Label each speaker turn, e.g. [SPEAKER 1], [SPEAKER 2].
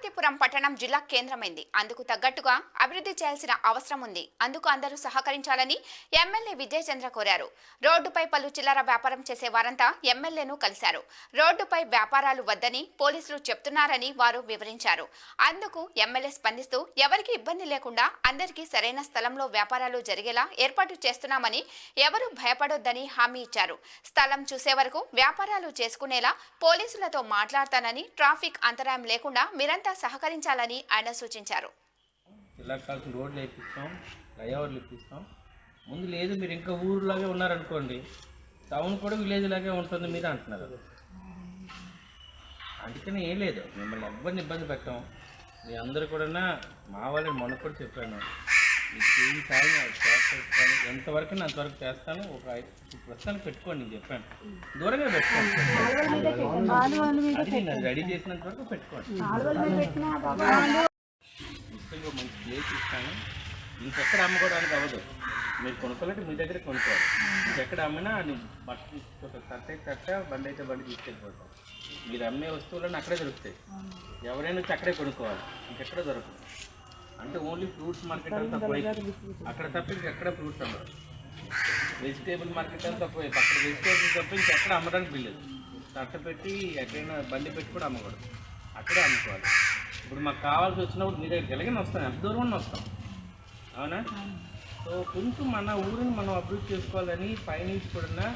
[SPEAKER 1] పార్వతీపురం పట్టణం జిల్లా కేంద్రమైంది. అందుకు తగ్గట్టుగా అభివృద్ధి చేయాల్సిన అవసరం ఉంది. అందుకు అందరూ సహకరించాలని ఎమ్మెల్యే విజయచంద్ర కోరారు. రోడ్డుపై పలు చిల్లర వ్యాపారం చేసే వారంతా ఎమ్మెల్యేను కలిశారు. రోడ్డుపై వ్యాపారాలు వద్దని పోలీసులు చెప్తున్నారని వారు వివరించారు. అందుకు ఎమ్మెల్యే స్పందిస్తూ ఎవరికి ఇబ్బంది లేకుండా అందరికీ సరైన స్థలంలో వ్యాపారాలు జరిగేలా ఏర్పాటు చేస్తున్నామని, ఎవరు భయపడొద్దని హామీ ఇచ్చారు. స్థలం చూసే వరకు వ్యాపారాలు చేసుకునేలా పోలీసులతో మాట్లాడతానని, ట్రాఫిక్ అంతరాయం లేకుండా మీరంతా సహకరించాలని ఆయన సూచించారు.
[SPEAKER 2] ఇలా కాల్సిన రోడ్లు వేపిస్తాం, ఫ్లైఓవర్లు ఇప్పిస్తాం. ముందు లేదు మీరు ఇంకా ఊరులాగే ఉన్నారనుకోండి, టౌన్ కూడా విలేజ్ లాగే ఉంటుంది మీరు అంటున్నారు. అందుకని ఏం లేదు, మిమ్మల్ని ఎవరిని ఇబ్బంది పెట్టాం. మీ అందరూ కూడా మా వాళ్ళని మొన్న కూడా చెప్పాను, ఈ సాయం ఎంతవరకు అంతవరకు చేస్తాను. ఒక ప్రస్తుతానికి పెట్టుకోండి, నేను చెప్పాను దూరంగా పెట్టుకోండి, అది రెడీ చేసినంత వరకు పెట్టుకోండి. ఇష్టంగా మంచి ప్లేస్ ఇస్తాను. ఇంకెక్కడ అమ్ముకోవడానికి అవ్వదు, మీరు కొనుక్కోవాలంటే మీ దగ్గర కొనుక్కోవాలి. ఇంకెక్కడ అమ్మినా అది బట్టలు కట్ట అయితే కట్ట, బండి అయితే బండి తీసుకెళ్ళిపోతాం. మీరు అమ్మే వస్తువులన్నీ అక్కడే దొరుకుతాయి, ఎవరైనా వచ్చి అక్కడే కొనుక్కోవాలి, ఇంకెక్కడ దొరకదు. అంటే ఓన్లీ ఫ్రూట్స్ మార్కెట్ అని తక్కువ, అక్కడ తప్ప ఇంకెక్కడ ఫ్రూట్స్ అమ్మరు. వెజిటేబుల్ మార్కెట్ అని తక్కువ, అక్కడ వెజిటేబుల్స్ తప్ప ఇంకెక్కడ అమ్మడానికి వీలేదు. తట్ట పెట్టి ఎక్కడైనా బండి పెట్టి కూడా అమ్మకూడదు, అక్కడే అమ్ముకోవాలి. ఇప్పుడు మాకు కావాల్సి వచ్చినప్పుడు మీ దగ్గరికి ఎలాగైనా వస్తాం, ఎంత దూరం వస్తాం, అవునా? సో కొంచెం మన ఊరిని మనం అభివృద్ధి చేసుకోవాలని పైనుంచి కూడా